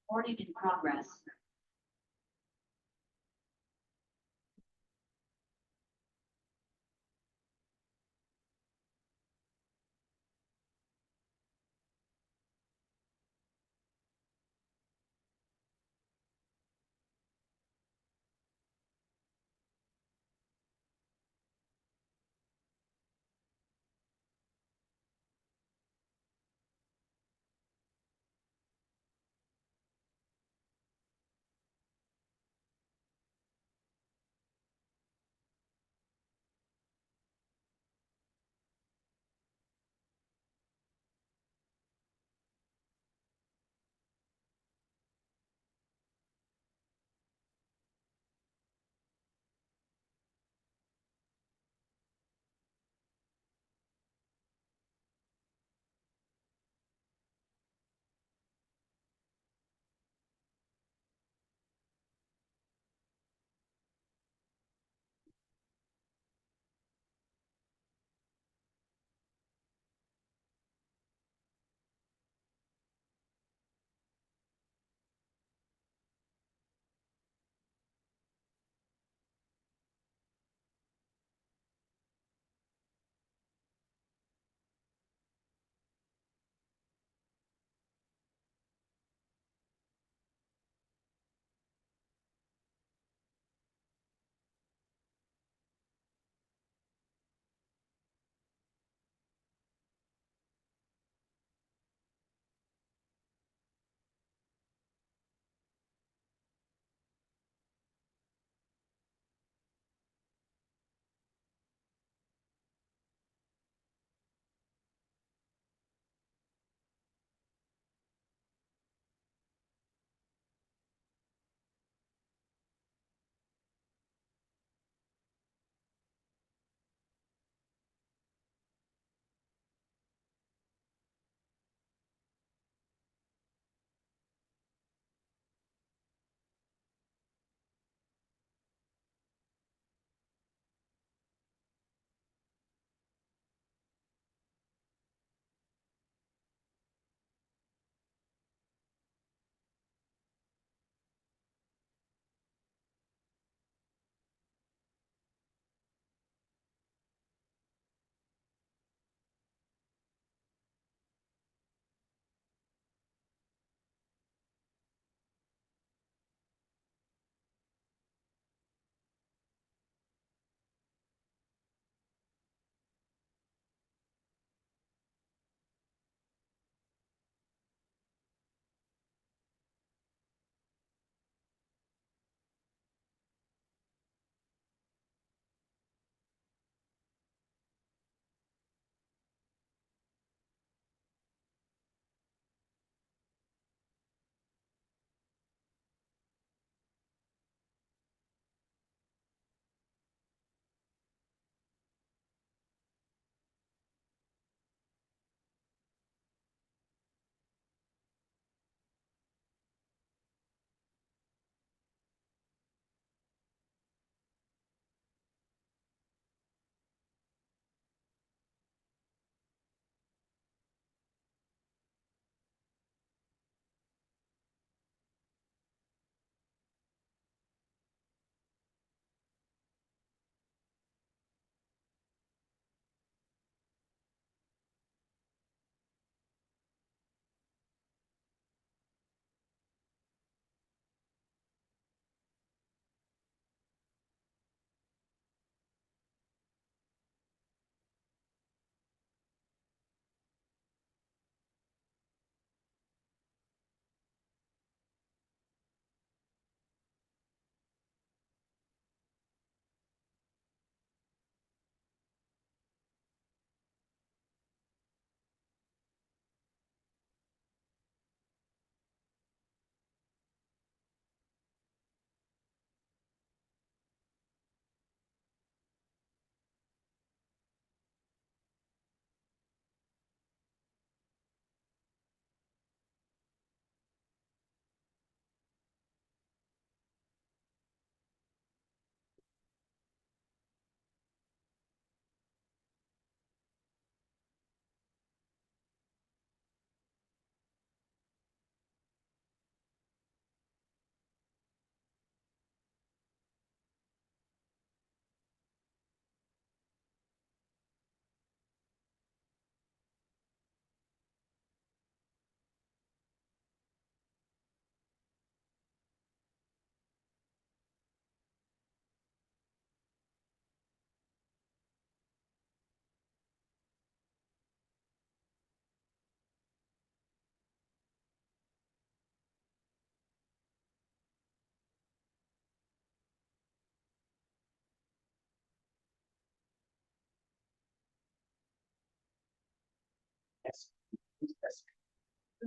Recording in progress.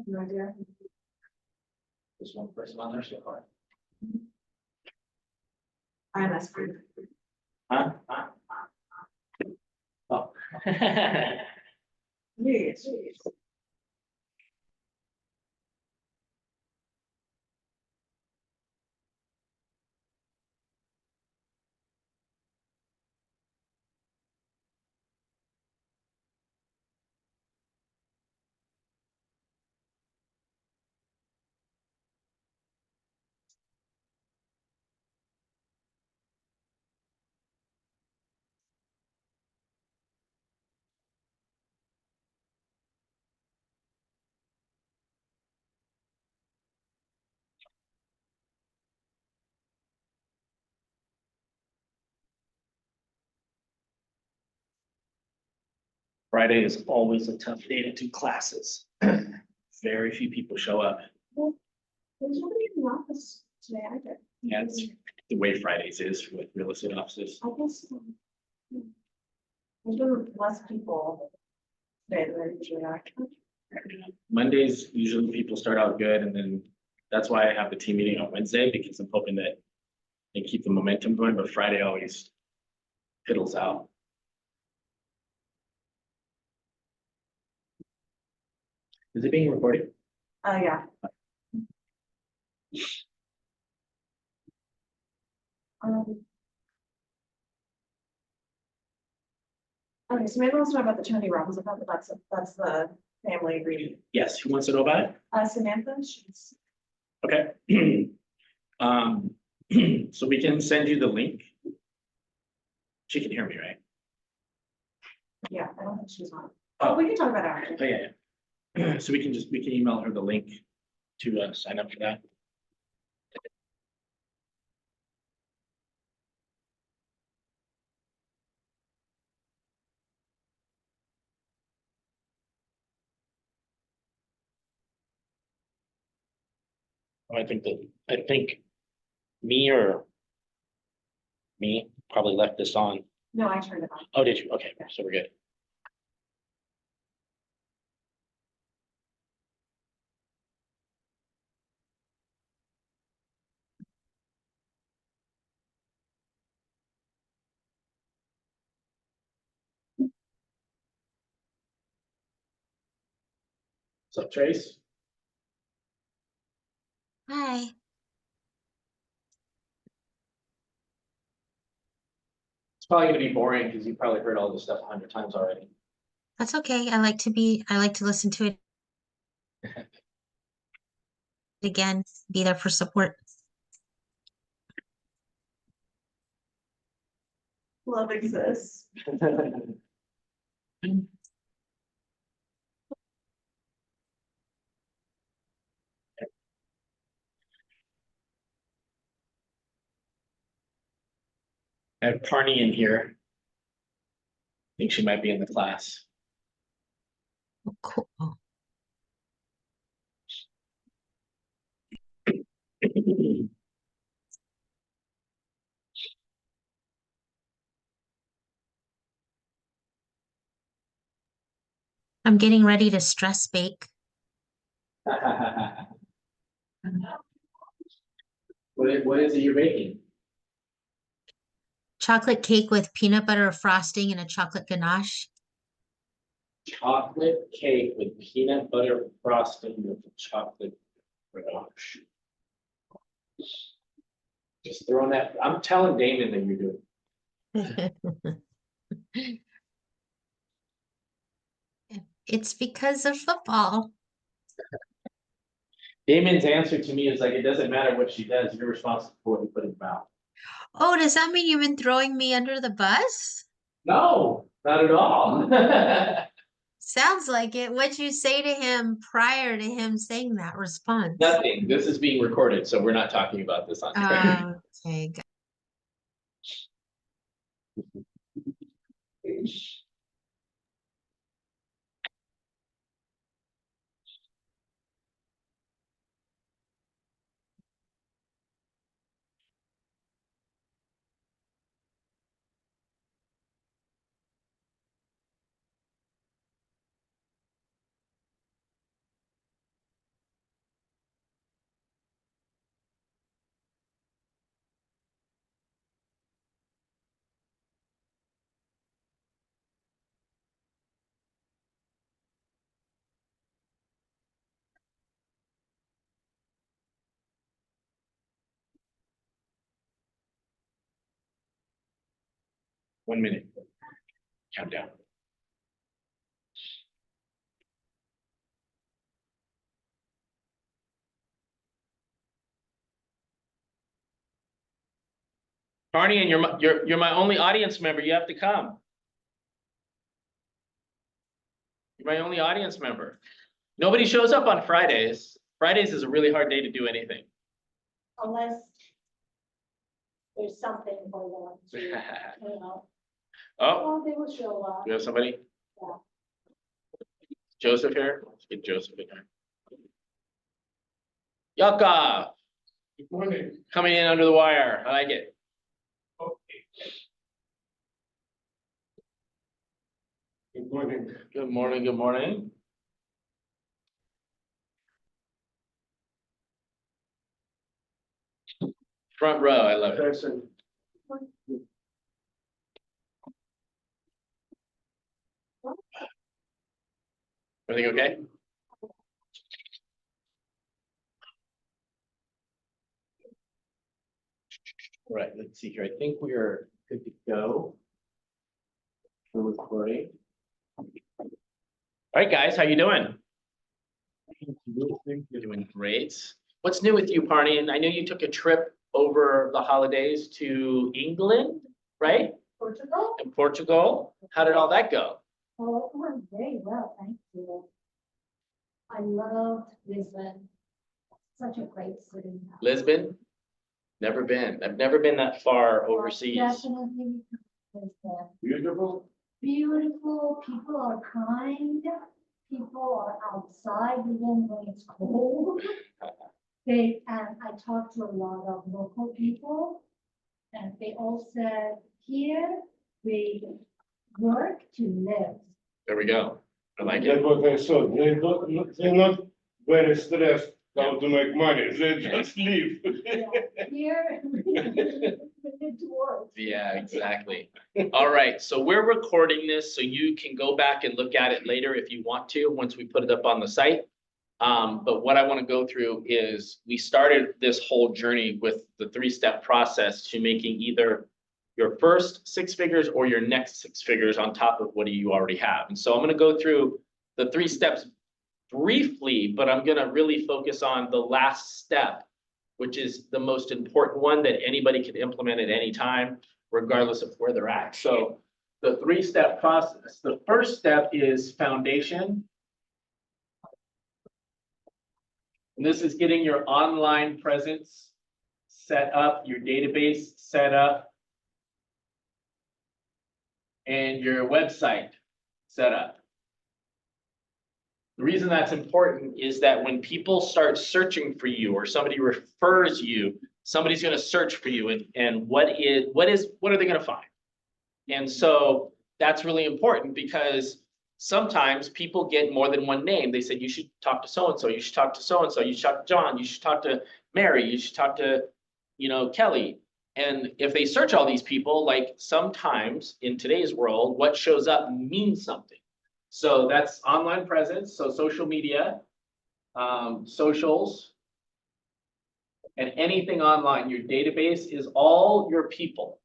No idea. There's one person on there so far. I'm a screwed. Huh? Oh. Yes. Friday is always a tough day to do classes. Very few people show up. Well, there's nobody in the office today either. Yeah, it's the way Fridays is with real estate offices. I guess. There's been less people today than there usually are. Mondays, usually people start out good, and then that's why I have the team meeting on Wednesday, because I'm hoping that they keep the momentum going, but Friday always fiddles out. Is it being recorded? Yeah. Okay, so maybe let's talk about the Tony Robbins. I thought that's the family reading. Yes, who wants to know about it? Samantha, she's. Okay. So we can send you the link. She can hear me, right? Yeah, I don't think she's on. Oh, we can talk about it after. Oh, yeah. So we can email her the link to sign up for that. I think me probably left this on. No, I turned it on. Oh, did you? Okay, so we're good. What's up, Trace? Hi. It's probably gonna be boring because you probably heard all this stuff 100 times already. That's okay. I like to listen to it again, be there for support. Love exists. I have Carney in here. I think she might be in the class. Oh, cool. I'm getting ready to stress bake. What is it you're baking? Chocolate cake with peanut butter frosting and a chocolate ganache. Chocolate cake with peanut butter frosting with chocolate ganache. Just throwing that. I'm telling Damon that you're doing. It's because of football. Damon's answer to me is like, it doesn't matter what she does, you're responsible for what you put in the mouth. Oh, does that mean you've been throwing me under the bus? No, not at all. Sounds like it. What'd you say to him prior to him saying that response? Nothing. This is being recorded, so we're not talking about this on here. Okay. 1 minute. Countdown. Barney, and you're my only audience member. You have to come. You're my only audience member. Nobody shows up on Fridays. Fridays is a really hard day to do anything. Unless there's something going on, to, you know, Oh, well, they will show up. you have somebody? Yeah. Joseph here? Let's get Joseph in here. Yakov, Good morning. coming in under the wire. I like it. Okay. Good morning. Good morning, good morning. Front row, I love it. Person. Everything okay? All right, let's see here. I think we are good to go. We're recording. All right, guys, how you doing? You're doing great. What's new with you, Parney? And I know you took a trip over the holidays to England, right? Portugal? And Portugal. How did all that go? Oh, it went very well, thank you. I loved Lisbon. Such a great city. Lisbon? Never been. I've never been that far overseas. Definitely Lisbon. Beautiful. Beautiful, people are kind, people are outside even when it's cold. And I talked to a lot of local people, and they all said, here, we work to live. There we go. I like That's it. what I saw. They're not very stressed how to make money. They just leave. Yeah, here, we need to work. Yeah, exactly. All right, so we're recording this, so you can go back and look at it later if you want to, once we put it up on the site. But what I want to go through is we started this whole journey with the 3-step process to making either your first 6 figures or your next 6 figures on top of what you already have. And so I'm going to go through the 3 steps briefly, but I'm going to really focus on the last step, which is the most important one that anybody can implement at any time, regardless of where they're at. So the 3-step process, the first step is foundation. And this is getting your online presence set up, your database set up, and your website set up. The reason that's important is that when people start searching for you or somebody refers you, somebody's going to search for you, and what are they going to find? And so that's really important because sometimes people get more than one name. They said, you should talk to so-and-so, you should talk to so-and-so, you should talk to John, you should talk to Mary, you should talk to, Kelly. And if they search all these people, like sometimes in today's world, what shows up means something. So that's online presence, so social media, socials, and anything online. Your database is all your people.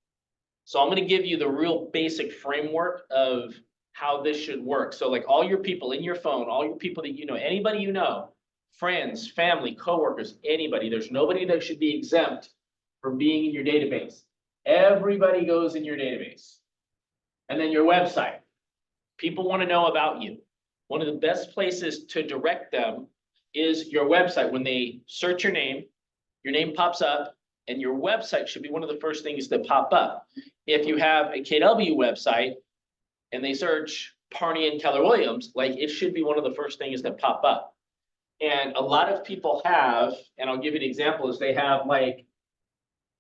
So I'm going to give you the real basic framework of how this should work. So like all your people in your phone, all your people that you know, anybody you know, friends, family, coworkers, anybody, there's nobody that should be exempt from being in your database. Everybody goes in your database. And then your website. People want to know about you. One of the best places to direct them is your website. When they search your name pops up, and your website should be one of the first things that pop up. If you have a KW website and they search Parney and Keller Williams, like it should be one of the first things that pop up. And a lot of people have, and I'll give you an example, is they have like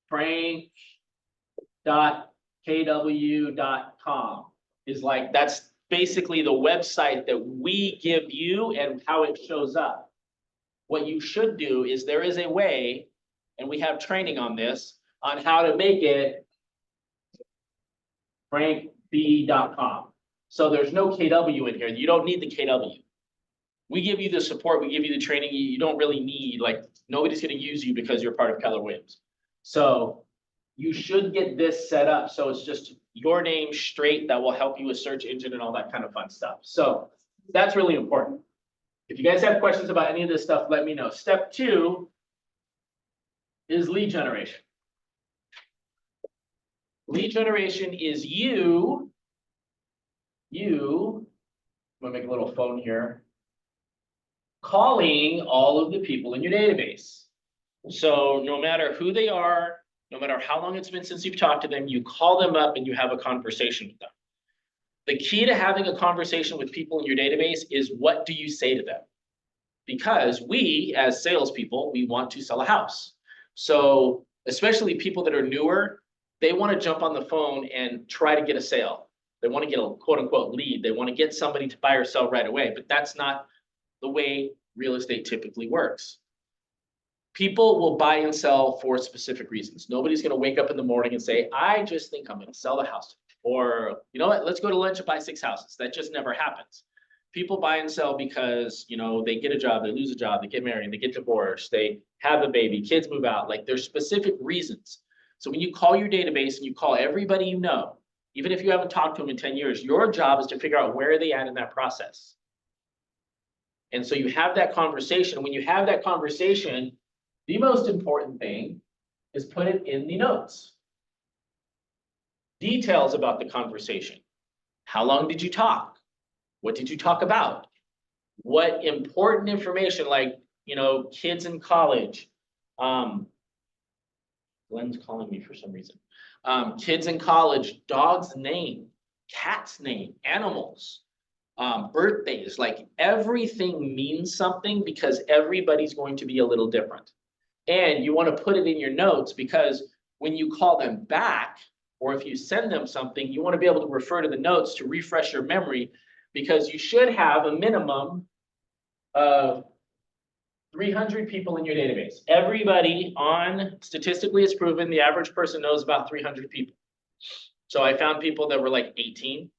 frank.kw.com is like, that's basically the website that we give you and how it shows up. What you should do is there is a way, and we have training on this, on how to make it frankb.com. So there's no KW in here. You don't need the KW. We give you the support, we give you the training. You don't really need, like, nobody's going to use you because you're part of Keller Williams. So you should get this set up. So it's just your name straight that will help you with search engine and all that kind of fun stuff. So that's really important. If you guys have questions about any of this stuff, let me know. Step 2 is lead generation. Lead generation is I'm gonna make a little phone here, calling all of the people in your database. So no matter who they are, no matter how long it's been since you've talked to them, you call them up and you have a conversation with them. The key to having a conversation with people in your database is, what do you say to them? Because we, as salespeople, we want to sell a house. So especially people that are newer, they want to jump on the phone and try to get a sale. They want to get a quote unquote lead. They want to get somebody to buy or sell right away, but that's not the way real estate typically works. People will buy and sell for specific reasons. Nobody's going to wake up in the morning and say, I just think I'm going to sell the house. Or, you know what, let's go to lunch and buy 6 houses. That just never happens. People buy and sell because, you know, they get a job, they lose a job, they get married, they get divorced, they have a baby, kids move out. Like, there's specific reasons. So when you call your database and you call everybody you know, even if you haven't talked to them in 10 years, your job is to figure out where are they at in that process. And so you have that conversation. When you have that conversation, the most important thing is put it in the notes. Details about the conversation. How long did you talk? What did you talk about? What important information, like, you know, kids in college. Glenn's calling me for some reason. Kids in college, dog's name, cat's name, animals, birthdays, like everything means something because everybody's going to be a little different. And you want to put it in your notes because when you call them back, or if you send them something, you want to be able to refer to the notes to refresh your memory, because you should have a minimum of 300 people in your database. Everybody on, statistically it's proven, the average person knows about 300 people. So I found people that were like 18.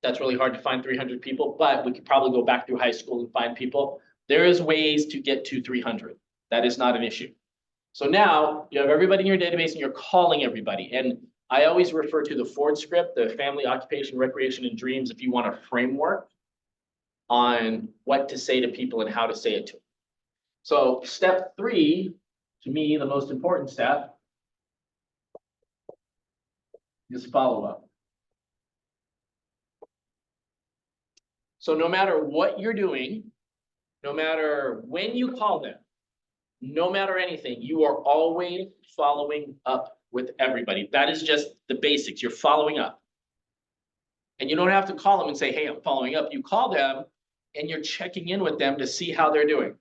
That's really hard to find 300 people, but we could probably go back through high school and find people. There is ways to get to 300. That is not an issue. So now you have everybody in your database and you're calling everybody. And I always refer to the Ford script, the family, occupation, recreation, and dreams, if you want a framework on what to say to people and how to say it to them. So step 3, to me, the most important step, is follow-up. So no matter what you're doing, no matter when you call them, no matter anything, you are always following up with everybody. That is just the basics. You're following up. And you don't have to call them and say, hey, I'm following up. You call them and you're checking in with them to see how they're doing.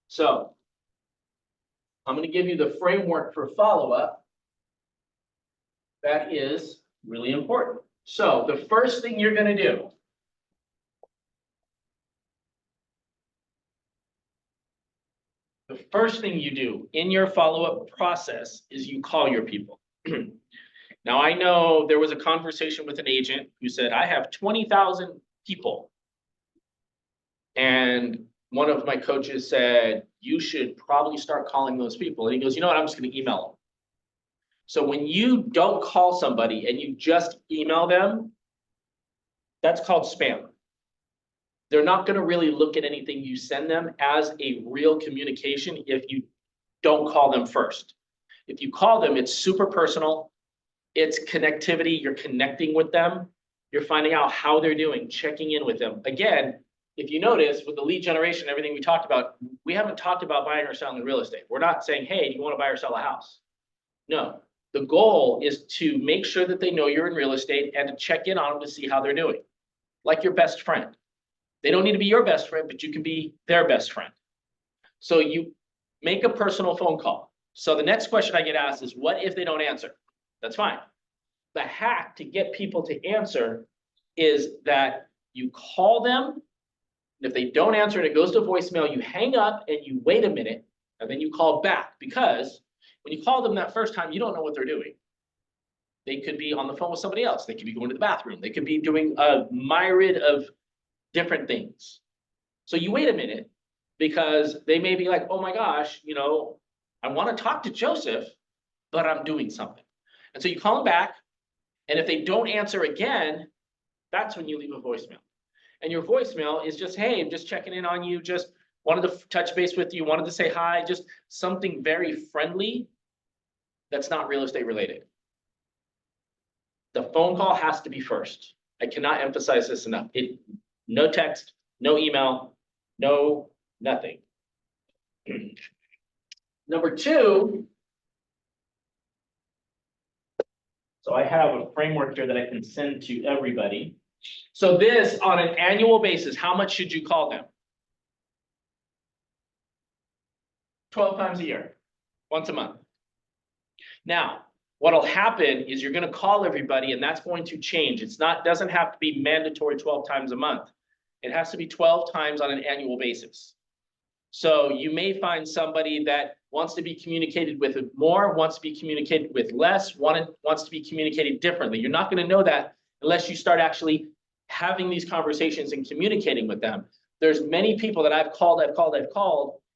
So I'm going to give you the framework for follow-up. That is really important. So the first thing you're going to do, the first thing you do in your follow-up process is you call your people. Now, I know there was a conversation with an agent who said, I have 20,000 people. And one of my coaches said, you should probably start calling those people. And he goes, you know what, I'm just going to email them. So when you don't call somebody and you just email them, that's called spam. They're not going to really look at anything you send them as a real communication if you don't call them first. If you call them, it's super personal. It's connectivity. You're connecting with them. You're finding out how they're doing, checking in with them. Again, if you notice with the lead generation, everything we talked about, we haven't talked about buying or selling real estate. We're not saying, hey, do you want to buy or sell a house? No, the goal is to make sure that they know you're in real estate and to check in on them to see how they're doing. Like your best friend. They don't need to be your best friend, but you can be their best friend. So you make a personal phone call. So the next question I get asked is, what if they don't answer? That's fine. The hack to get people to answer is that you call them. If they don't answer and it goes to voicemail, you hang up and you wait a minute and then you call back, because when you call them that first time, you don't know what they're doing. They could be on the phone with somebody else. They could be going to the bathroom. They could be doing a myriad of different things. So you wait a minute, because they may be like, oh my gosh, you know, I want to talk to Joseph, but I'm doing something. And so you call them back, and if they don't answer again, that's when you leave a voicemail. And your voicemail is just, hey, I'm just checking in on you, just wanted to touch base with you, wanted to say hi, just something very friendly that's not real estate related. The phone call has to be first. I cannot emphasize this enough. No text, no email, no nothing. Number two, so I have a framework here that I can send to everybody. So this, on an annual basis, how much should you call them? 12 times a year, once a month. Now, what'll happen is you're gonna call everybody, and that's going to change. Doesn't have to be mandatory 12 times a month. It has to be 12 times on an annual basis. So you may find somebody that wants to be communicated with more, wants to be communicated with less, wants to be communicated differently. You're not gonna know that unless you start actually having these conversations and communicating with them. There's many people that I've called,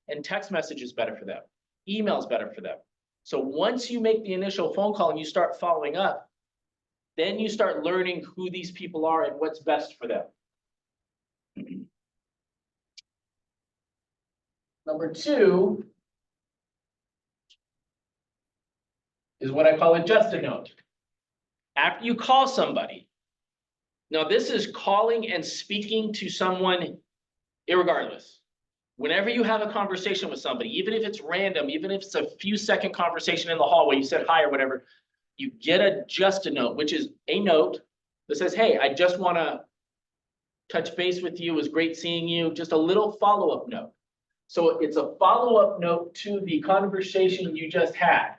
and text message is better for them. Email is better for them. So once you make the initial phone call and you start following up, then you start learning who these people are and what's best for them. Number two is what I call a just a note. After you call somebody, now this is calling and speaking to someone irregardless. Whenever you have a conversation with somebody, even if it's random, even if it's a few second conversation in the hallway, you said hi or whatever, you get a just a note, which is a note that says, hey, I just want to touch base with you. It was great seeing you. Just a little follow-up note. So it's a follow-up note to the conversation you just had.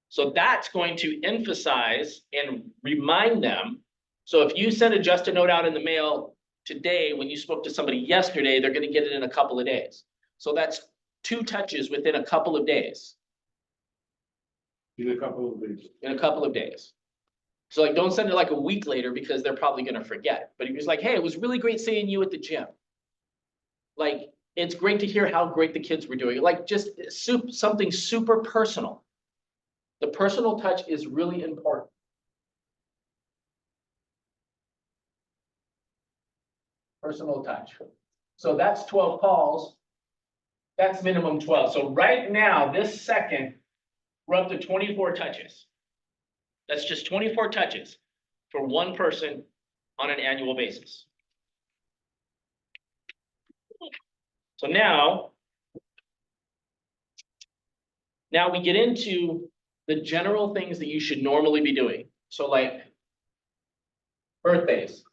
So that's going to emphasize and remind them. So if you send a just a note out in the mail today, when you spoke to somebody yesterday, they're going to get it in a couple of days. So that's 2 touches within a couple of days. In a couple of days. In a couple of days. So like, don't send it like a week later because they're probably going to forget. But if you're like, hey, it was really great seeing you at the gym. Like, it's great to hear how great the kids were doing. Like, just something super personal. The personal touch is really important. Personal touch. So that's 12 calls. That's minimum 12. So right now, this second, we're up to 24 touches. That's just 24 touches for one person on an annual basis. So now we get into the general things that you should normally be doing. So like birthdays.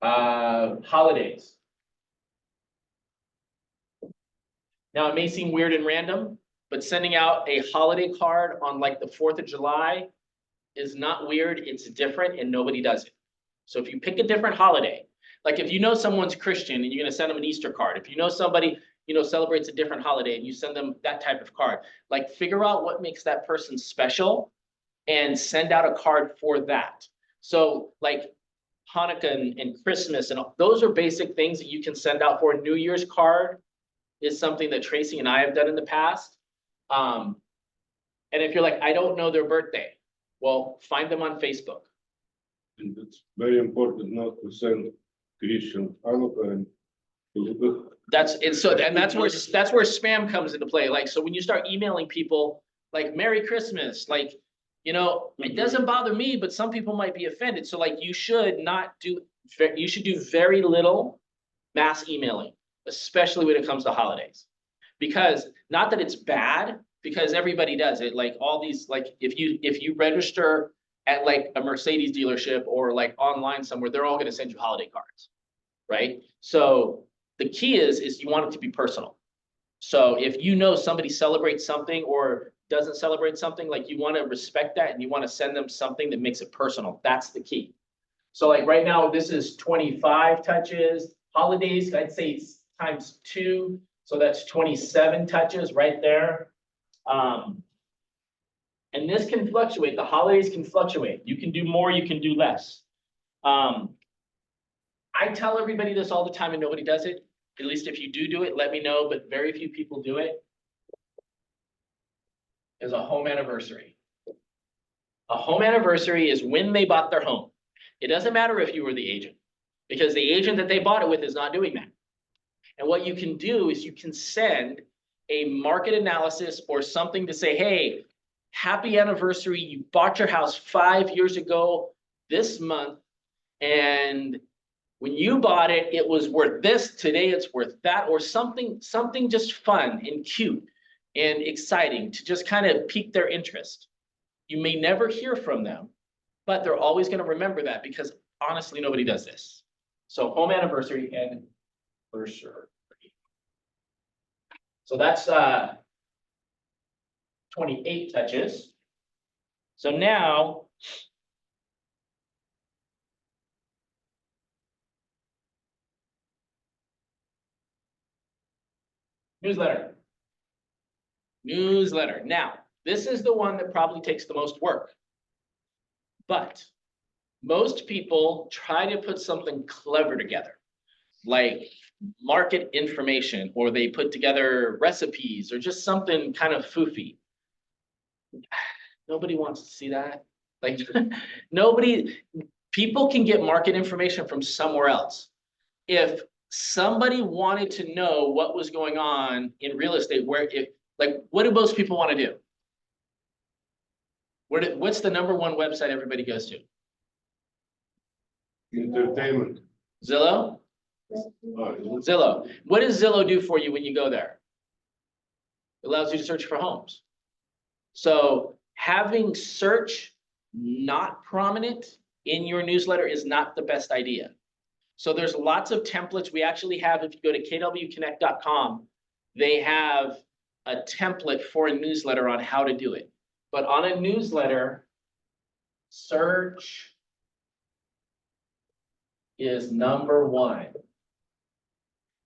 Holidays. Now it may seem weird and random, but sending out a holiday card on like the 4th of July is not weird, it's different and nobody does it. So if you pick a different holiday, like if you know someone's Christian and you're gonna send them an Easter card, if you know somebody, celebrates a different holiday and you send them that type of card, like figure out what makes that person special and send out a card for that. So like Hanukkah and Christmas and all, those are basic things that you can send out for. A New Year's card is something that Tracy and I have done in the past. And if you're like, I don't know their birthday, well, find them on Facebook. And it's very important not to send Christian Hanukkah and That's where spam comes into play. Like, so when you start emailing people like Merry Christmas, like, it doesn't bother me, but some people might be offended. So like, you should do very little mass emailing, especially when it comes to holidays. Because not that it's bad, because everybody does it. Like all these, like if you register at like a Mercedes dealership or like online somewhere, they're all going to send you holiday cards, right? So the key is you want it to be personal. So if somebody celebrates something or doesn't celebrate something, like you want to respect that and you want to send them something that makes it personal. That's the key. So like right now, this is 25 touches. Holidays, I'd say it's times 2. So that's 27 touches right there. And this can fluctuate. The holidays can fluctuate. You can do more, you can do less. I tell everybody this all the time and nobody does it. at least if you do it, let me know, but very few people do it, is a home anniversary. A home anniversary is when they bought their home. It doesn't matter if you were the agent, because the agent that they bought it with is not doing that. And what you can do is you can send a market analysis or something to say, hey, happy anniversary, you bought your house 5 years ago this month, and when you bought it, it was worth this, today it's worth that, or something just fun and cute and exciting to just kind of pique their interest. You may never hear from them, but they're always going to remember that, because honestly, nobody does this. So home anniversary and anniversary. So that's 28 touches. So now newsletter. Newsletter. Now, this is the one that probably takes the most work. But most people try to put something clever together, like market information, or they put together recipes, or just something kind of foofy. Nobody wants to see that. Like people can get market information from somewhere else. If somebody wanted to know what was going on in real estate, what do most people want to do? What's the #1 website everybody goes to? Entertainment. Zillow? Zillow. What does Zillow do for you when you go there? It allows you to search for homes. So having search not prominent in your newsletter is not the best idea. So there's lots of templates. We actually have, if you go to kwconnect.com, they have a template for a newsletter on how to do it. But on a newsletter, search is #1.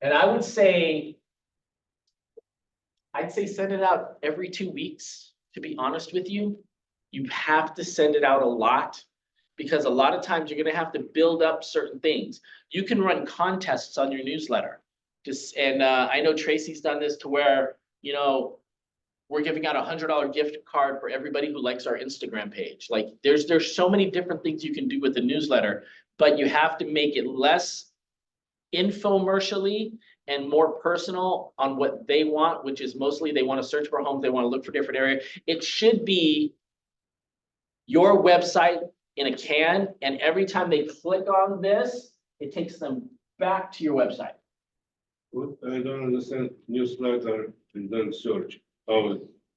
And I'd say send it out every 2 weeks, to be honest with you. You have to send it out a lot, because a lot of times you're gonna have to build up certain things. You can run contests on your newsletter. I know Tracy's done this to where, we're giving out a $100 gift card for everybody who likes our Instagram page. Like there's so many different things you can do with the newsletter, but you have to make it less infomercially and more personal on what they want, which is mostly they want to search for homes, they want to look for different areas. It should be your website in a can, and every time they click on this, it takes them back to your website. What I don't understand, newsletter and then search.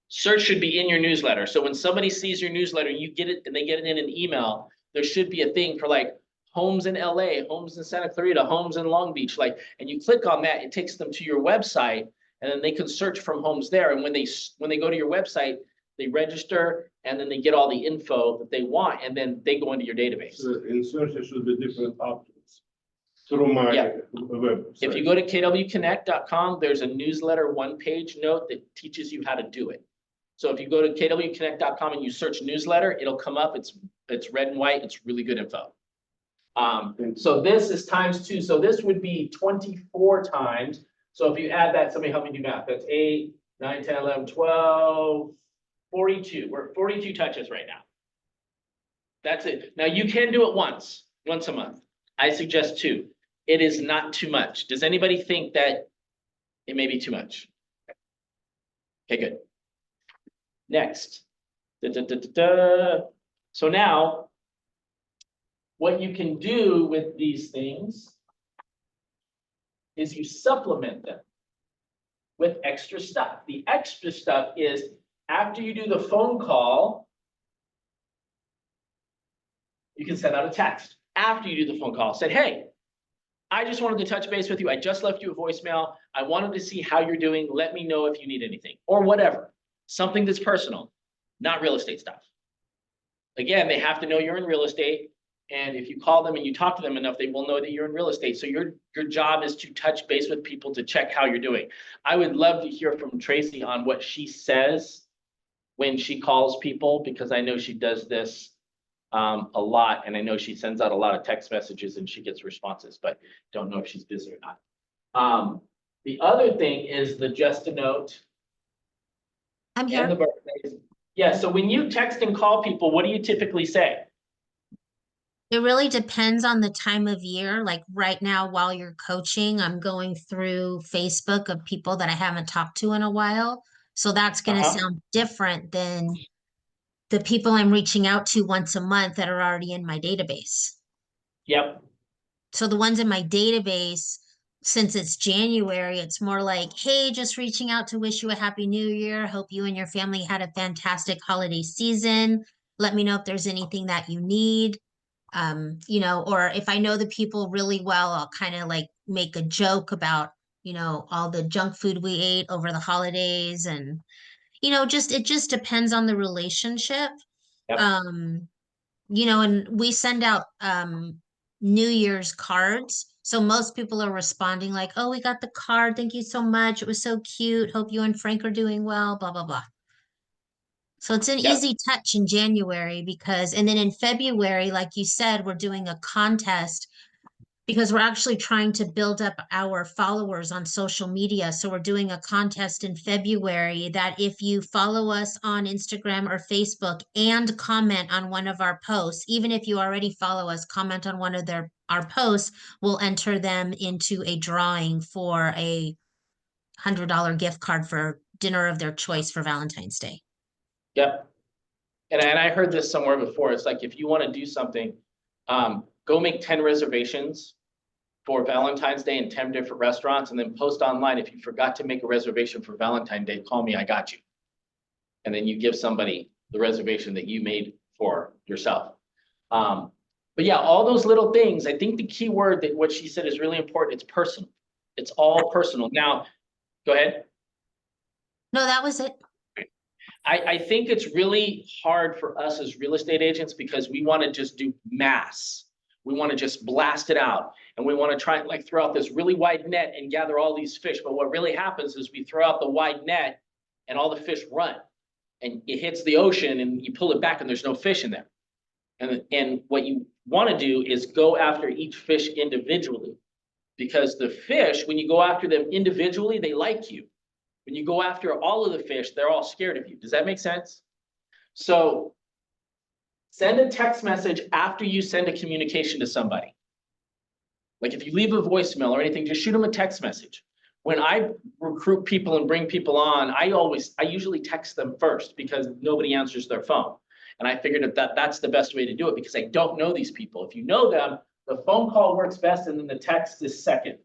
Search should be in your newsletter. So when somebody sees your newsletter, you get it and they get it in an email, there should be a thing for like homes in LA, homes in Santa Clarita, homes in Long Beach, and you click on that, it takes them to your website, and then they can search from homes there. And when they go to your website, they register, and then they get all the info that they want, and then they go into your database. So in search, there should be different options through my website. If you go to kwconnect.com, there's a newsletter 1-page note that teaches you how to do it. So if you go to kwconnect.com and you search newsletter, it'll come up. It's red and white. It's really good info. So this is ×2. So this would be 24 times. So if you add that, somebody help me do math. That's 8, 9, 10, 11, 12, 42. We're at 42 touches right now. That's it. Now you can do it once a month. I suggest 2. It is not too much. Does anybody think that it may be too much? Okay, good. Next. So now, what you can do with these things is you supplement them with extra stuff. The extra stuff is after you do the phone call, you can send out a text. After you do the phone call, say, hey, I just wanted to touch base with you. I just left you a voicemail. I wanted to see how you're doing. Let me know if you need anything or whatever. Something that's personal, not real estate stuff. Again, they have to know you're in real estate. And if you call them and you talk to them enough, they will know that you're in real estate. So your job is to touch base with people to check how you're doing. I would love to hear from Tracy on what she says when she calls people, because I know she does this a lot, and I know she sends out a lot of text messages and she gets responses, but don't know if she's busy or not. The other thing is the just a note I'm and here. the birthdays. Yeah, so when you text and call people, what do you typically say? It really depends on the time of year. Like right now, while you're coaching, I'm going through Facebook of people that I haven't talked to in a while. So that's going to Uh-huh. sound different than the people I'm reaching out to once a month that are already in my database. Yep, So the ones in my database, since it's January, it's more like, hey, just reaching out to wish you a happy new year. Hope you and your family had a fantastic holiday season. Let me know if there's anything that you need. Or if I know the people really well, I'll kind of like make a joke about, all the junk food we ate over the holidays and, just it just depends on the relationship. yep, Um, and we send out New Year's cards. So most people are responding like, "Oh, we got the card. Thank you so much. It was so cute. Hope you and Frank are doing well, blah blah blah." So it's an yep, easy touch in January and then in February, like you said, we're doing a contest because we're actually trying to build up our followers on social media. So we're doing a contest in February that if you follow us on Instagram or Facebook and comment on one of our posts, even if you already follow us, comment on one of our posts, we'll enter them into a drawing for a $100 gift card for dinner of their choice for Valentine's Day. yep. And I heard this somewhere before. It's like, if you want to do something, go make 10 reservations for Valentine's Day in 10 different restaurants, and then post online. If you forgot to make a reservation for Valentine's Day, call me, I got you. And then you give somebody the reservation that you made for yourself. But yeah, all those little things, I think the key word that what she said is really important. It's personal. It's all personal. Now, go ahead. No, that was it. I think it's really hard for us as real estate agents because we want to just do mass. We want to just blast it out. And we want to try and like throw out this really wide net and gather all these fish. But what really happens is we throw out the wide net and all the fish run. And it hits the ocean and you pull it back and there's no fish in there. And what you want to do is go after each fish individually. Because the fish, when you go after them individually, they like you. When you go after all of the fish, they're all scared of you. Does that make sense? So send a text message after you send a communication to somebody. Like if you leave a voicemail or anything, just shoot them a text message. When I recruit people and bring people on, I usually text them first because nobody answers their phone. And I figured that's the best way to do it because I don't know these people. If you know them, the phone call works best and then the text is second.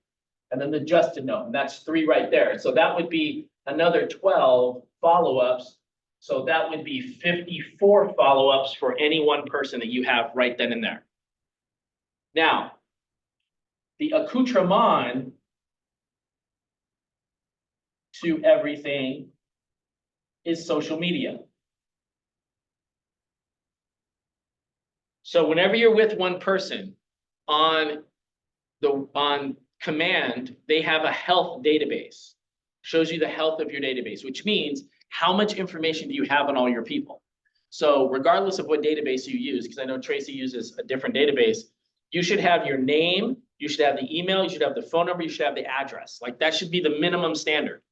And then the just a note, and that's 3 right there. So that would be another 12 follow-ups. So that would be 54 follow-ups for any one person that you have right then and there. Now, the accoutrement to everything is social media. So whenever you're with one person on command, they have a health database. Shows you the health of your database, which means how much information do you have on all your people. So regardless of what database you use, because I know Tracy uses a different database, you should have your name, you should have the email, you should have the phone number, you should have the address. Like that should be the minimum standard.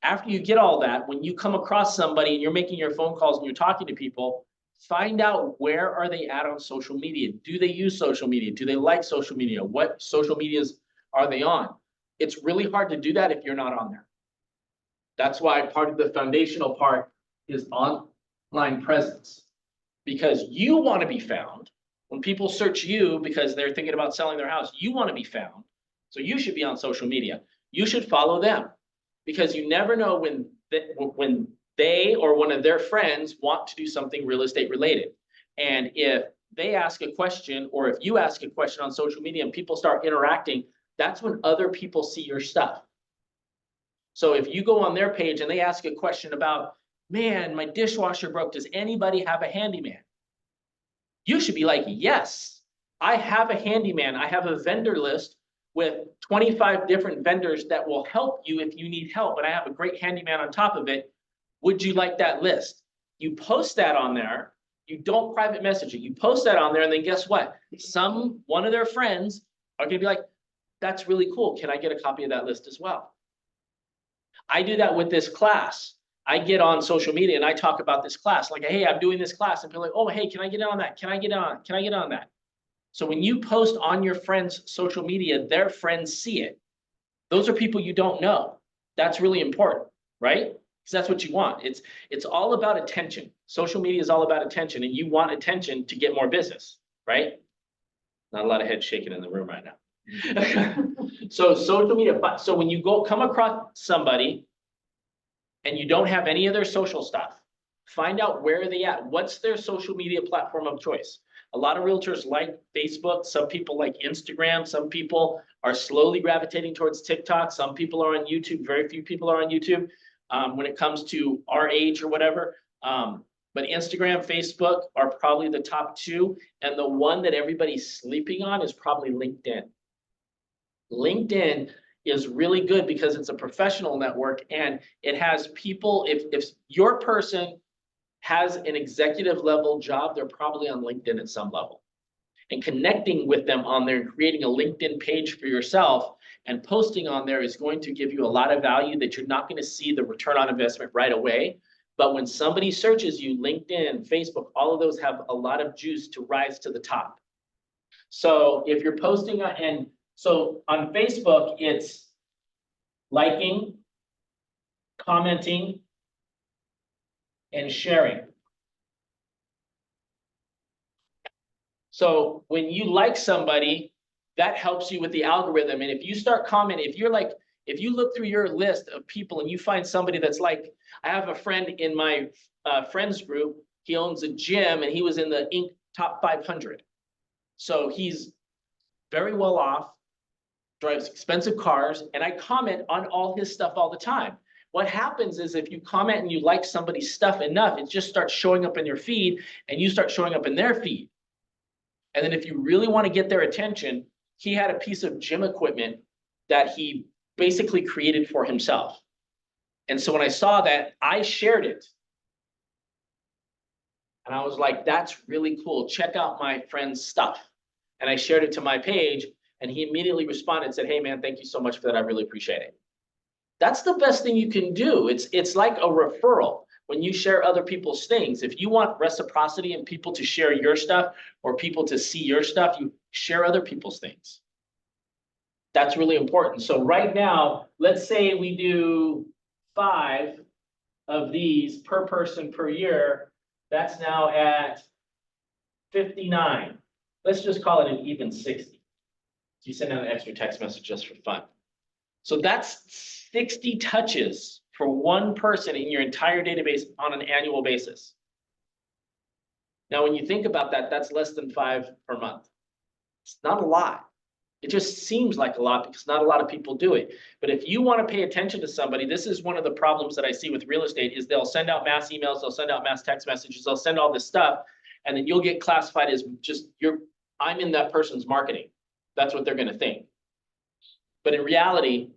After you get all that, when you come across somebody and you're making your phone calls and you're talking to people, find out where are they at on social media. Do they use social media? Do they like social media? What social medias are they on? It's really hard to do that if you're not on there. That's why part of the foundational part is online presence. Because you want to be found. When people search you because they're thinking about selling their house, you want to be found. So you should be on social media. You should follow them. Because you never know when they or one of their friends want to do something real estate related. And if they ask a question or if you ask a question on social media and people start interacting, that's when other people see your stuff. So if you go on their page and they ask a question about, man, my dishwasher broke, does anybody have a handyman? You should be like, yes, I have a handyman. I have a vendor list with 25 different vendors that will help you if you need help. And I have a great handyman on top of it. Would you like that list? You post that on there. You don't private message it. You post that on there and then guess what? One of their friends are gonna be like, that's really cool. Can I get a copy of that list as well? I do that with this class. I get on social media and I talk about this class, like, hey, I'm doing this class, and people are like, oh, hey, can I get on that? Can I get on? Can I get on that? So when you post on your friends' social media, their friends see it. Those are people you don't know. That's really important, right? Because that's what you want. It's all about attention. Social media is all about attention, and you want attention to get more business, right? Not a lot of head shaking in the room right now. So social media, so when you come across somebody and you don't have any of their social stuff, find out where are they at. What's their social media platform of choice? A lot of realtors like Facebook. Some people like Instagram. Some people are slowly gravitating towards TikTok. Some people are on YouTube. Very few people are on YouTube when it comes to our age or whatever. But Instagram, Facebook are probably the top two. And the one that everybody's sleeping on is probably LinkedIn. LinkedIn is really good because it's a professional network and it has people, if your person has an executive level job, they're probably on LinkedIn at some level. And connecting with them on there and creating a LinkedIn page for yourself and posting on there is going to give you a lot of value that you're not going to see the return on investment right away. But when somebody searches you, LinkedIn, Facebook, all of those have a lot of juice to rise to the top. So if you're posting and so on Facebook, it's liking, commenting, and sharing. So when you like somebody, that helps you with the algorithm. And if you start commenting, if you look through your list of people and you find somebody that's like, I have a friend in my friends group, he owns a gym and he was in the Inc. top 500. So he's very well off, drives expensive cars, and I comment on all his stuff all the time. What happens is if you comment and you like somebody's stuff enough, it just starts showing up in your feed and you start showing up in their feed. And then if you really want to get their attention, he had a piece of gym equipment that he basically created for himself. And so when I saw that, I shared it. And I was like, that's really cool. Check out my friend's stuff. And I shared it to my page and he immediately responded and said, hey man, thank you so much for that. I really appreciate it. That's the best thing you can do. It's like a referral when you share other people's things. If you want reciprocity and people to share your stuff or people to see your stuff, you share other people's things. That's really important. So right now, let's say we do 5 of these per person per year. That's now at 59. Let's just call it an even 60. So you send out an extra text message just for fun. So that's 60 touches for one person in your entire database on an annual basis. Now, when you think about that, that's less than 5 per month. It's not a lot. It just seems like a lot because not a lot of people do it. But if you want to pay attention to somebody, this is one of the problems that I see with real estate is they'll send out mass emails, they'll send out mass text messages, they'll send all this stuff, and then you'll get classified as just I'm in that person's marketing. That's what they're going to think. But in reality,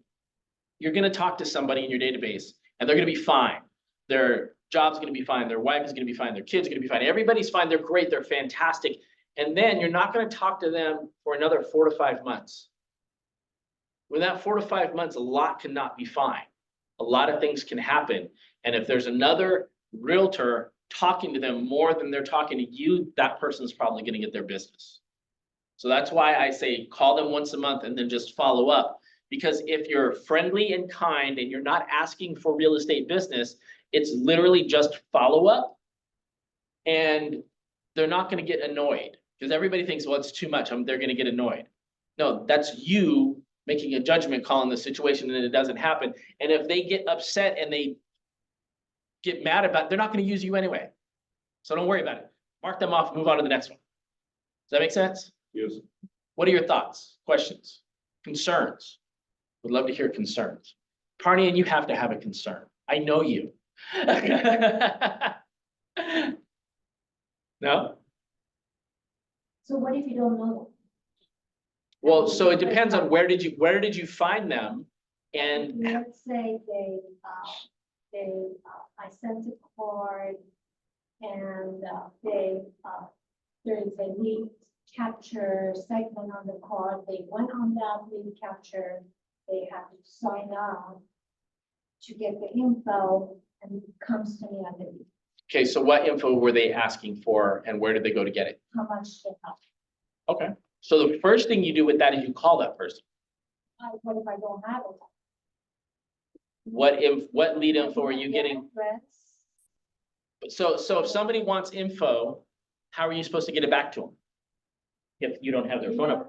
you're going to talk to somebody in your database and they're going to be fine. Their job's going to be fine. Their wife is going to be fine. Their kid's going to be fine. Everybody's fine. They're great. They're fantastic. And then you're not going to talk to them for another 4 to 5 months. With that 4 to 5 months, a lot cannot be fine. A lot of things can happen. And if there's another realtor talking to them more than they're talking to you, that person's probably going to get their business. So that's why I say call them once a month and then just follow up. Because if you're friendly and kind and you're not asking for real estate business, it's literally just follow up. And they're not going to get annoyed because everybody thinks, well, it's too much. They're going to get annoyed. No, that's you making a judgment call in the situation and it doesn't happen. And if they get upset and they get mad about it, they're not going to use you anyway. So don't worry about it. Mark them off, move on to the next one. Does that make sense? Yes. What are your thoughts, questions, concerns? Would love to hear concerns. Parney, and you have to have a concern. I know you. No? So what if you don't know? Well, so it depends on where did you find them? And Let's say I sent a card and there is a need capture segment on the card. They went on that lead capture. They have to sign up to get the info and it comes to me at the, Okay, so what info were they asking for and where did they go to get it? how much they have. Okay, so the first thing you do with that is you call that person. What if I don't have it? What lead info are you getting? Address. So if somebody wants info, how are you supposed to get it back to them? If you don't have their phone number.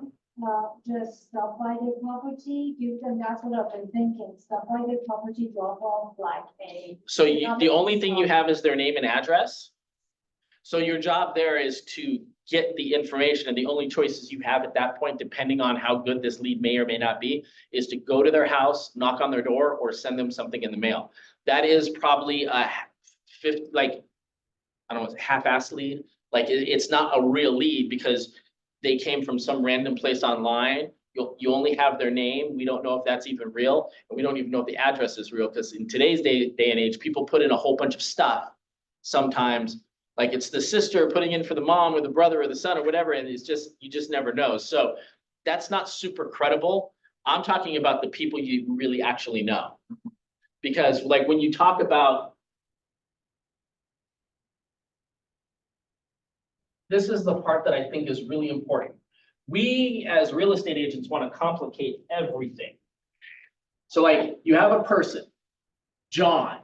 Just stop by their property, give them, that's what I've been thinking, stop by their property, drop off like a. So the only thing you have is their name and address. So your job there is to get the information, and the only choices you have at that point, depending on how good this lead may or may not be, is to go to their house, knock on their door, or send them something in the mail. That is probably a fifth, like, I don't know, it's a half-assed lead. Like, it's not a real lead because they came from some random place online. You only have their name. We don't know if that's even real, and we don't even know if the address is real, because in today's day and age, people put in a whole bunch of stuff sometimes. Like it's the sister putting in for the mom or the brother or the son or whatever, and it's just, you just never know. So that's not super credible. I'm talking about the people you really actually know. Because like when you talk about, this is the part that I think is really important. We as real estate agents want to complicate everything. So like you have a person, John,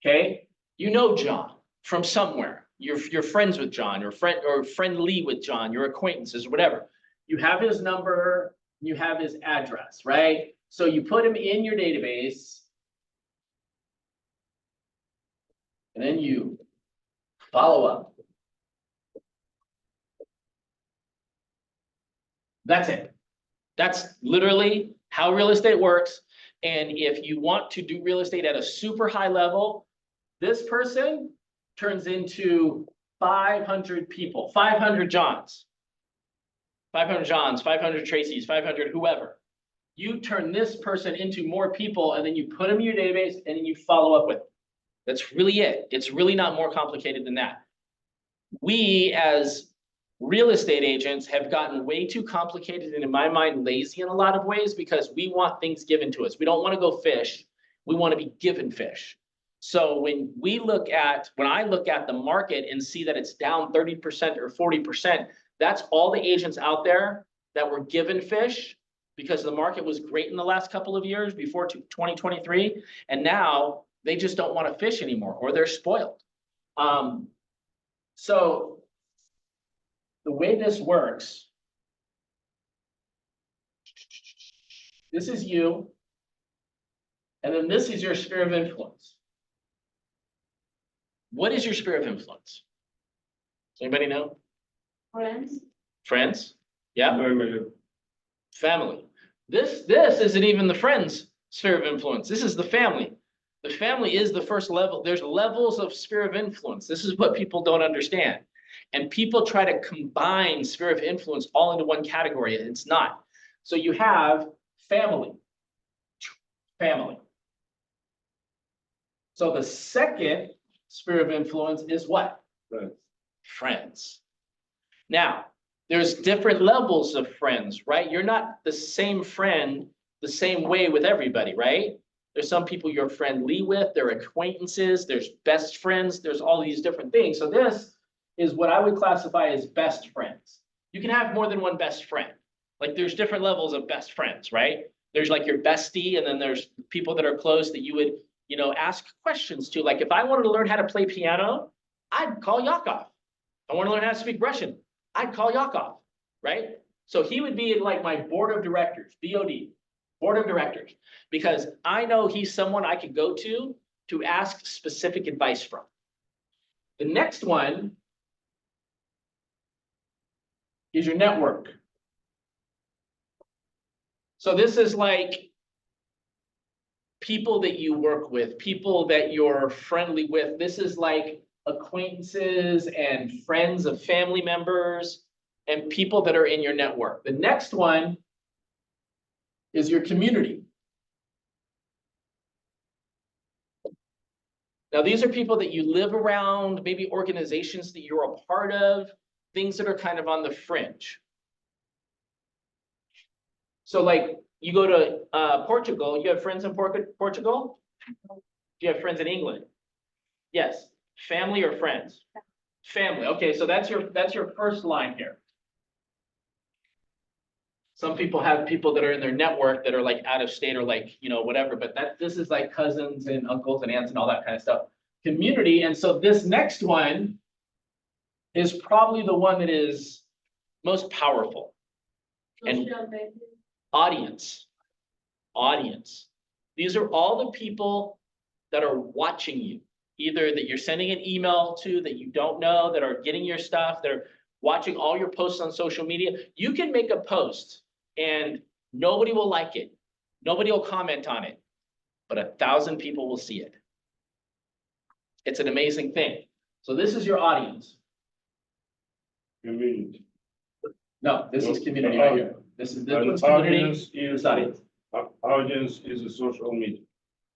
okay? You know John from somewhere. You're friends with John, or friendly with John, your acquaintances, whatever. You have his number, you have his address, right? So you put him in your database. And then you follow up. That's it. That's literally how real estate works. And if you want to do real estate at a super high level, this person turns into 500 people, 500 Johns, 500 Johns, 500 Tracys, 500 whoever. You turn this person into more people, and then you put them in your database, and then you follow up with them. That's really it. It's really not more complicated than that. We as real estate agents have gotten way too complicated and, in my mind, lazy in a lot of ways, because we want things given to us. We don't want to go fish. We want to be given fish. So when I look at the market and see that it's down 30% or 40%, that's all the agents out there that were given fish because the market was great in the last couple of years before 2023. And now they just don't want to fish anymore, or they're spoiled. So the way this works, this is you, and then this is your sphere of influence. What is your sphere of influence? Does anybody know? Friends. Friends? Yeah. Family. Family. This isn't even the friends sphere of influence. This is the family. The family is the first level. There's levels of sphere of influence. This is what people don't understand. And people try to combine sphere of influence all into one category, and it's not. So you have family. Family. So the second sphere of influence is what? Right. Friends. Now, there's different levels of friends, right? You're not the same friend the same way with everybody, right? There's some people you're friendly with, they're acquaintances, there's best friends, there's all these different things. So this is what I would classify as best friends. You can have more than one best friend. Like there's different levels of best friends, right? There's like your bestie, and then there's people that are close that you would, ask questions to. Like if I wanted to learn how to play piano, I'd call Yakov. I want to learn how to speak Russian, I'd call Yakov, right? So he would be in like my board of directors, BOD, board of directors, because I know he's someone I could go to ask specific advice from. The next one is your network. So this is like people that you work with, people that you're friendly with. This is like acquaintances and friends of family members and people that are in your network. The next one is your community. Now, these are people that you live around, maybe organizations that you're a part of. things that are kind of on the fringe. So like you go to Portugal, you have friends in Portugal? Do you have friends in England? Yes, family or friends? Family, okay, so that's your first line here. Some people have people that are in their network that are like out of state or like, you know, whatever, but this is like cousins and uncles and aunts and all that kind of stuff. Community, and so this next one is probably the one that is most powerful. And audience. Audience. These are all the people that are watching you, either that you're sending an email to that you don't know, that are getting your stuff, that are watching all your posts on social media. You can make a post and nobody will like it. Nobody will comment on it, but 1,000 people will see it. It's an amazing thing. So this is your audience. Community. No, this is No, community the right here. This And one's community. audience This is, audience. audience is a social media.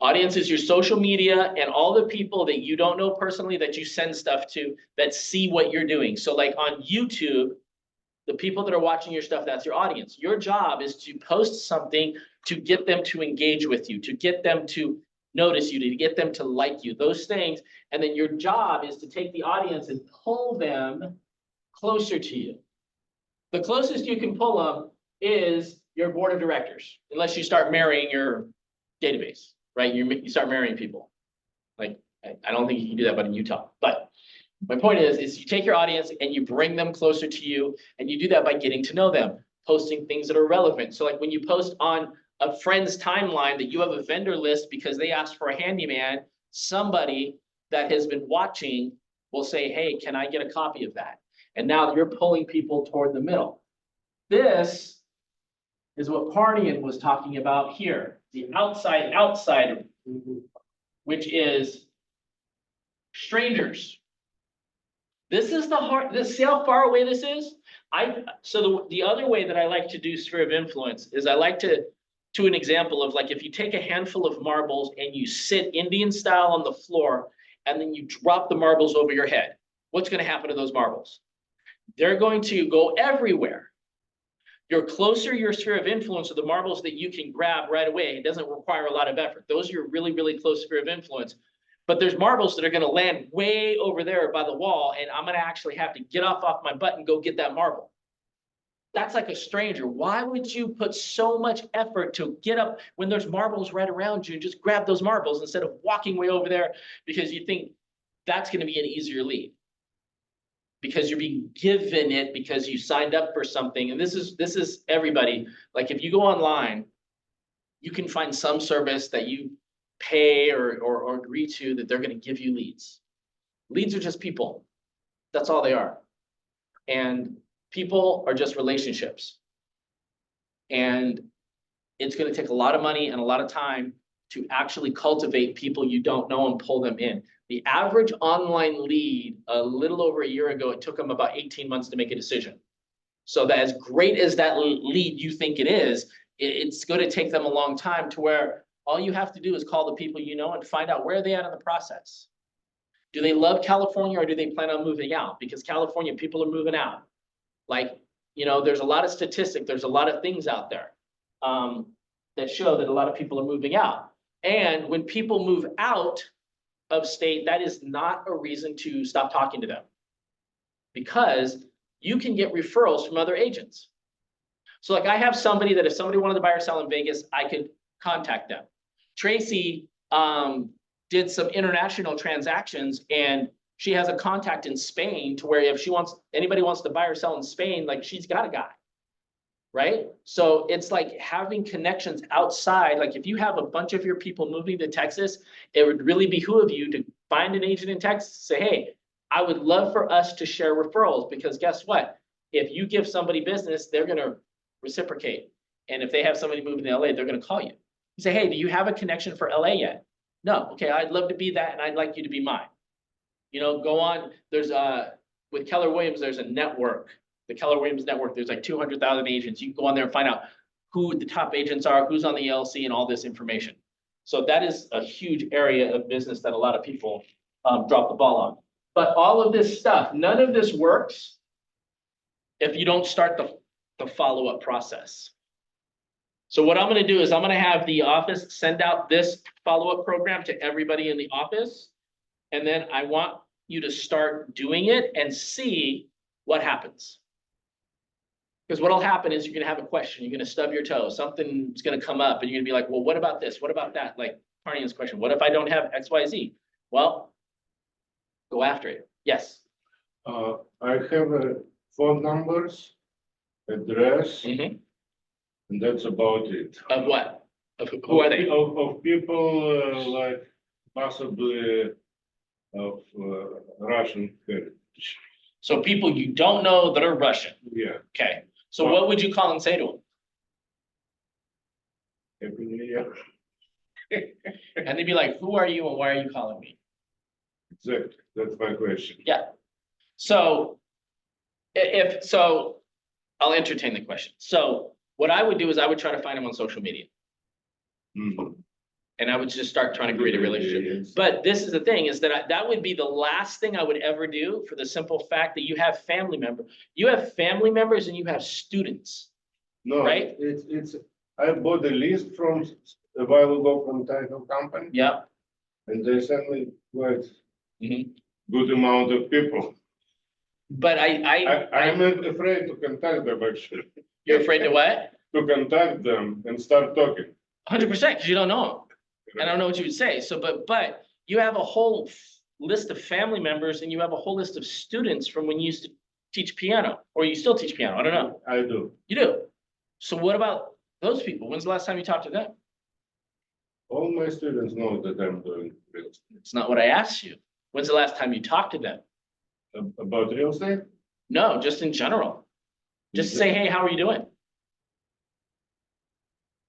Audience is your social media and all the people that you don't know personally that you send stuff to that see what you're doing. So like on YouTube, the people that are watching your stuff, that's your audience. Your job is to post something to get them to engage with you, to get them to notice you, to get them to like you, those things. And then your job is to take the audience and pull them closer to you. The closest you can pull them is your board of directors, unless you start marrying your database, right? You start marrying people. Like, I don't think you can do that, but in Utah. But my point is you take your audience and you bring them closer to you, and you do that by getting to know them, posting things that are relevant. So like when you post on a friend's timeline that you have a vendor list because they asked for a handyman, somebody that has been watching will say, hey, can I get a copy of that? And now you're pulling people toward the middle. This is what Parnian was talking about here, the outside, which is strangers. This is the heart. See how far away this is? So the other way that I like to do sphere of influence is I like to an example of like if you take a handful of marbles and you sit Indian style on the floor and then you drop the marbles over your head. What's going to happen to those marbles? They're going to go everywhere. You're closer your sphere of influence to the marbles that you can grab right away. It doesn't require a lot of effort. Those are your really, really close sphere of influence. But there's marbles that are going to land way over there by the wall, and I'm going to actually have to get off my butt and go get that marble. That's like a stranger. Why would you put so much effort to get up when there's marbles right around you and just grab those marbles instead of walking way over there because you think that's going to be an easier lead? Because you're being given it because you signed up for something. And this is everybody. Like if you go online, you can find some service that you pay or agree to that they're going to give you leads. Leads are just people. That's all they are. And people are just relationships. And it's going to take a lot of money and a lot of time to actually cultivate people you don't know and pull them in. The average online lead, a little over a year ago, it took them about 18 months to make a decision. So that as great as that lead you think it is, it's going to take them a long time to where all you have to do is call the people you know and find out where they are in the process. Do they love California or do they plan on moving out? Because California, people are moving out. Like, you know, there's a lot of statistics, there's a lot of things out there that show that a lot of people are moving out. And when people move out of state, that is not a reason to stop talking to them, because you can get referrals from other agents. So like I have somebody that if somebody wanted to buy or sell in Vegas, I could contact them. Tracy did some international transactions, and she has a contact in Spain to where if anybody wants to buy or sell in Spain, like she's got a guy. Right? So it's like having connections outside. Like if you have a bunch of your people moving to Texas, it would really behoove you to find an agent in Texas, say, hey, I would love for us to share referrals, because guess what? If you give somebody business, they're going to reciprocate. And if they have somebody moving to LA, they're going to call you. You say, hey, do you have a connection for LA yet? No. Okay, I'd love to be that, and I'd like you to be mine. You know, go on. There's with Keller Williams, there's a network. The Keller Williams network, there's like 200,000 agents. You can go on there and find out who the top agents are, who's on the LLC, and all this information. So that is a huge area of business that a lot of people drop the ball on. But all of this stuff, none of this works if you don't start the follow-up process. So what I'm gonna do is I'm gonna have the office send out this follow-up program to everybody in the office. And then I want you to start doing it and see what happens. Because what'll happen is you're gonna have a question, you're gonna stub your toe, something's gonna come up and you're gonna be like, well, what about this? What about that? Like Carney's question, what if I don't have X, Y, Z? Well, go after it. Yes. I have phone numbers, address, Mhm. and that's about it. Of what? Of who are they? Of people like possibly of Russian heritage. So people you don't know that are Russian. Yeah, Okay. So what would you call and say to them? Happy New Year. And they'd be like, who are you and why are you calling me? Exactly, that's my question. Yeah. So if so, I'll entertain the question. So what I would do is I would try to find them on social media. Mhm. And I would just start trying to create a relationship. Yes. But this is the thing, is that that would be the last thing I would ever do, for the simple fact that you have family members. You have family members and you have students. No, Right? it's, I bought a list from a while ago from title company, Yeah. and they sent me quite Mhm. good amount of people. But I'm not afraid to contact them actually, you're afraid to what? to contact them and start talking. 100%, because you don't know them. I don't know what you would say. So, but you have a whole list of family members and you have a whole list of students from when you used to teach piano, or you still teach piano. I don't know. I do. You do. So what about those people? When's the last time you talked to them? All my students know that I'm doing real estate. It's not what I asked you. When's the last time you talked to them? About real estate? No, just in general. Just to say, hey, how are you doing?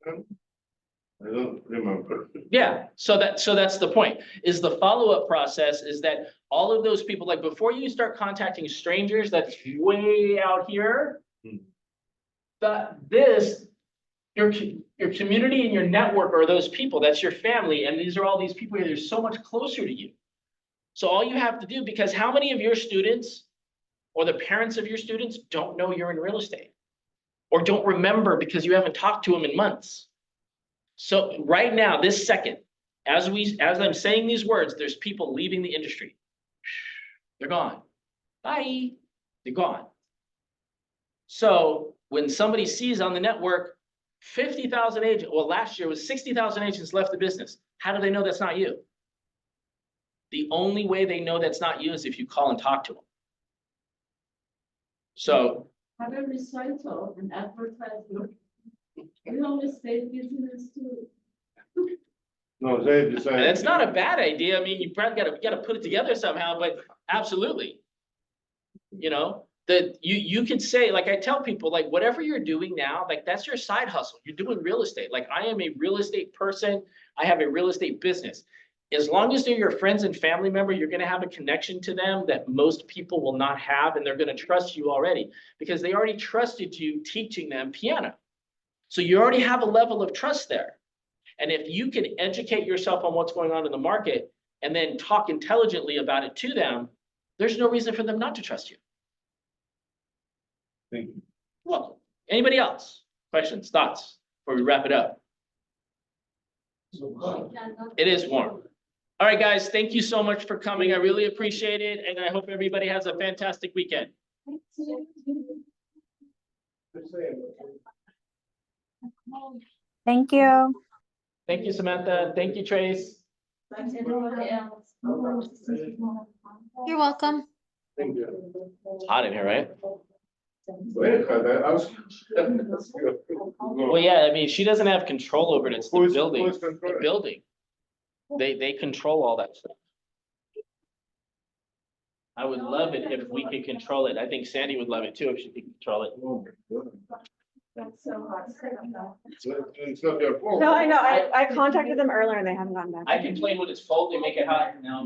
I don't remember. Yeah, so that's the point, is the follow-up process is that all of those people, like before you start contacting strangers, that's way out here. Hmm. Your community and your network are those people, that's your family, and these are all these people that are so much closer to you. So all you have to do, because how many of your students or the parents of your students don't know you're in real estate? Or don't remember because you haven't talked to them in months? So right now, this second, as I'm saying these words, there's people leaving the industry. They're gone. Bye. They're gone. So when somebody sees on the network, 50,000 agents, well, last year was 60,000 agents left the business. How do they know that's not you? The only way they know that's not you is if you call and talk to them. So Have a recital and advertisement. Real estate business too. No, they decided. and it's not a bad idea. I mean, you probably gotta put it together somehow, but absolutely. You know, that you could say, like I tell people, like whatever you're doing now, like that's your side hustle. You're doing real estate. Like I am a real estate person. I have a real estate business. As long as they're your friends and family member, you're gonna have a connection to them that most people will not have, and they're gonna trust you already because they already trusted you teaching them piano. So you already have a level of trust there. And if you can educate yourself on what's going on in the market and then talk intelligently about it to them, there's no reason for them not to trust you. Thank you. Well, anybody else? Questions, thoughts, before we wrap it up? It is warm. All right, guys, thank you so much for coming. I really appreciate it. And I hope everybody has a fantastic weekend. Thank you. Thank you, Samantha. Thank you, Trace. Anybody else? You're welcome. Thank you. It's hot in here, right? Very hard. I was. Well, yeah, I mean, she doesn't have control over it. It's the Who's building, the controlling? building. They control all that stuff. I would love it if we could control it. I think Sandy would love it too if she could control it. Oh my God. That's so hot. It's not your fault. No, I know. I contacted them earlier and they haven't gotten back. I complain when it's cold, they make it hot now.